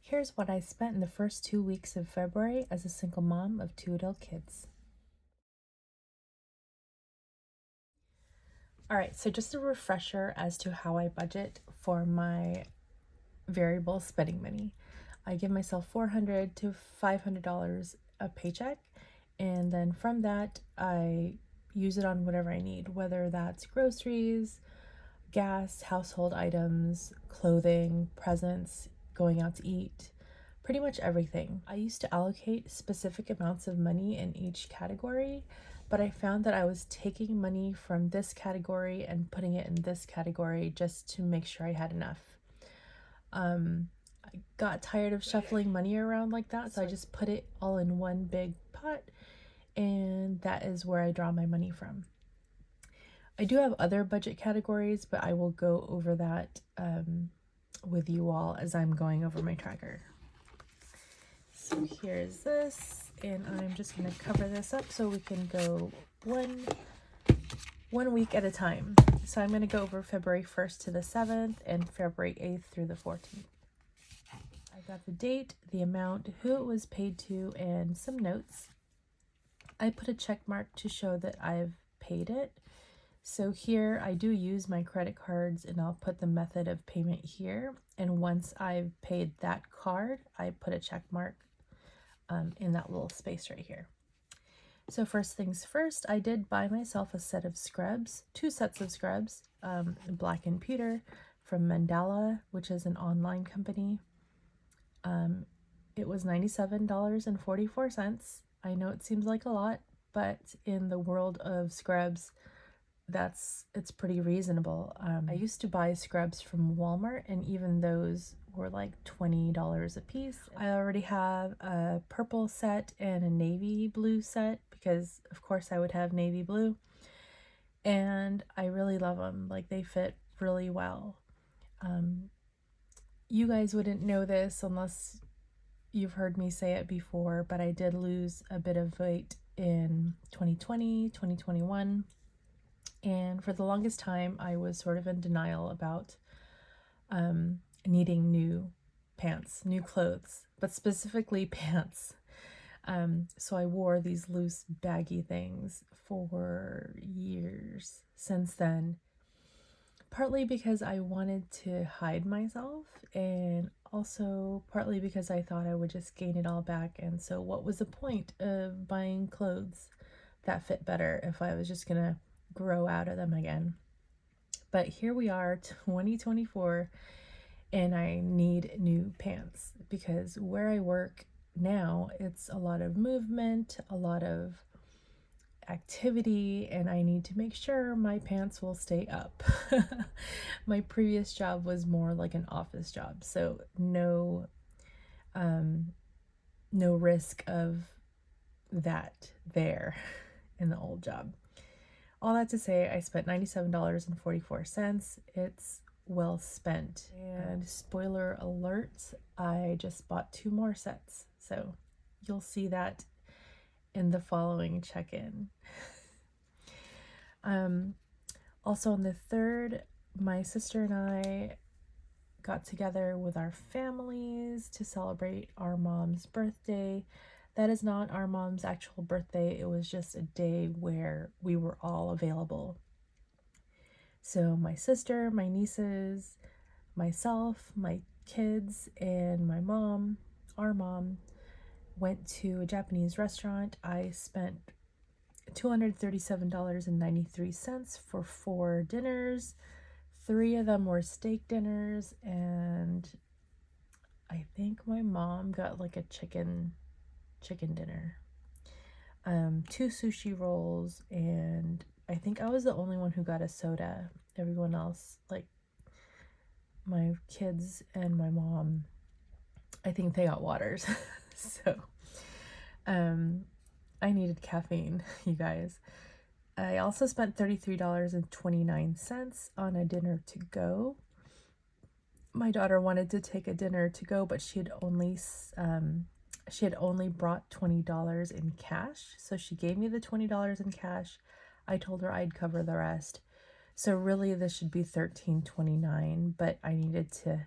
Here's what I spent in the first 2 weeks of February as a single mom of 2 adult kids. All right, so just a refresher as to how I budget for my variable spending money. I give myself $400 to $500 a paycheck, and then from that, I use it on whatever I need, whether that's groceries, gas, household items, clothing, presents, going out to eat, pretty much everything. I used to allocate specific amounts of money in each category, but I found that I was taking money from this category and putting it in this category just to make sure I had enough. I got tired of shuffling money around like that, so I just put it all in one big pot, and that is where I draw my money from. I do have other budget categories, but I will go over that with you all as I'm going over my tracker. So here's this, and I'm just going to cover this up so we can go one week at a time. So I'm going to go over February 1st to the 7th and February 8th through the 14th. I got the date, the amount, who it was paid to, and some notes. I put a check mark to show that I've paid it. So here I do use my credit cards, and I'll put the method of payment here. And once I've paid that card, I put a check mark in that little space right here. So first things first, I did buy myself a set of scrubs, 2 sets of scrubs, black and pewter from Mandala, which is an online company. It was $97.44. I know it seems like a lot, but in the world of scrubs, it's pretty reasonable. I used to buy scrubs from Walmart, and even those were like $20 a piece. I already have a purple set and a navy blue set because of course I would have navy blue, and I really love them. Like, they fit really well. You guys wouldn't know this unless you've heard me say it before, but I did lose a bit of weight in 2020, 2021. And for the longest time, I was sort of in denial about needing new pants, new clothes, but specifically pants. So I wore these loose, baggy things for years since then, partly because I wanted to hide myself, and also partly because I thought I would just gain it all back. And so what was the point of buying clothes that fit better if I was just gonna grow out of them again? But here we are, 2024, and I need new pants because where I work now, it's a lot of movement, a lot of activity, and I need to make sure my pants will stay up. My previous job was more like an office job, so no risk of that there in the old job. All that to say, I spent $97.44. It's well spent. And spoiler alert, I just bought 2 more sets. So you'll see that in the following check-in. Also on the 3rd, my sister and I got together with our families to celebrate our mom's birthday. That is not our mom's actual birthday. It was just a day where we were all available. So my sister, my nieces, myself, my kids, and my mom, our mom, went to a Japanese restaurant. I spent $237.93 for 4 dinners. 3 of them were steak dinners, and I think my mom got like a chicken dinner. 2 sushi rolls, and I think I was the only one who got a soda. Everyone else, like my kids and my mom, I think they got waters. So I needed caffeine, you guys. I also spent $33.29 on a dinner to go. My daughter wanted to take a dinner to go, but she had only brought $20 in cash. So she gave me the $20 in cash. I told her I'd cover the rest. So really this should be $13.29, but I needed to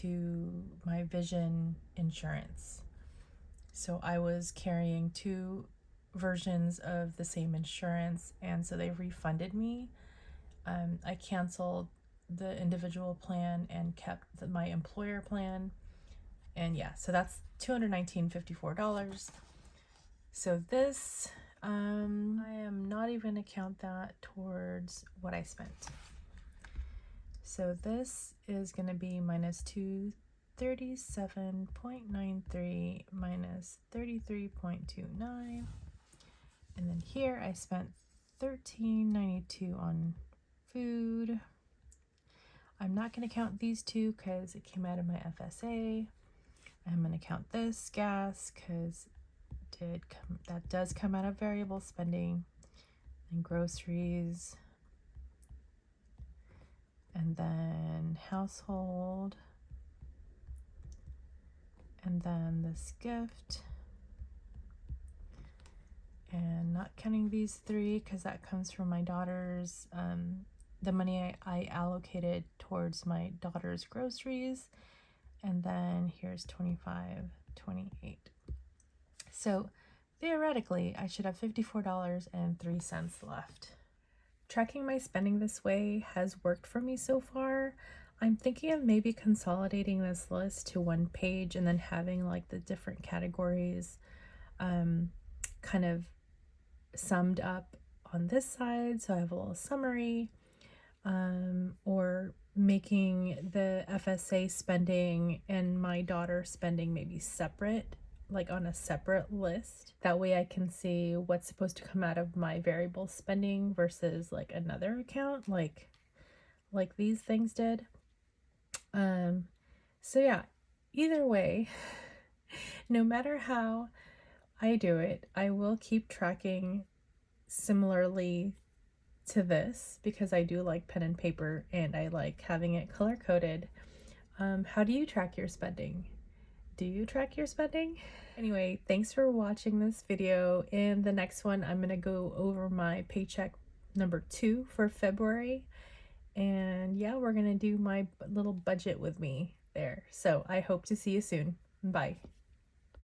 to my vision insurance. So I was carrying two versions of the same insurance, and so they refunded me. I canceled the individual plan and kept my employer plan. And yeah, so that's $219.54. So this, I am not even going to count that towards what I spent. So this is going to be minus 237.93 minus 33.29. And then here I spent $13.92 on food. I'm not going to count these two because it came out of my FSA. I'm going to count this gas because that does come out of variable spending, and groceries, and then household, and then this gift, and not counting these three because that comes from my daughter's, the money I allocated towards my daughter's groceries. And then here's 25, 28. So theoretically, I should have $54.03 left. Tracking my spending this way has worked for me so far. I'm thinking of maybe consolidating this list to one page and then having like the different categories kind of summed up on this side, so I have a little summary, or making the FSA spending and my daughter's spending maybe separate, like on a separate list. That way I can see what's supposed to come out of my variable spending versus like another account, like these things did. So yeah, either way, no matter how I do it, I will keep tracking similarly to this because I do like pen and paper and I like having it color coded. How do you track your spending? Do you track your spending? Anyway, thanks for watching this video. In the next one, I'm gonna go over my paycheck number 2 for February. And yeah, we're gonna do my little budget with me there. So I hope to see you soon. Bye.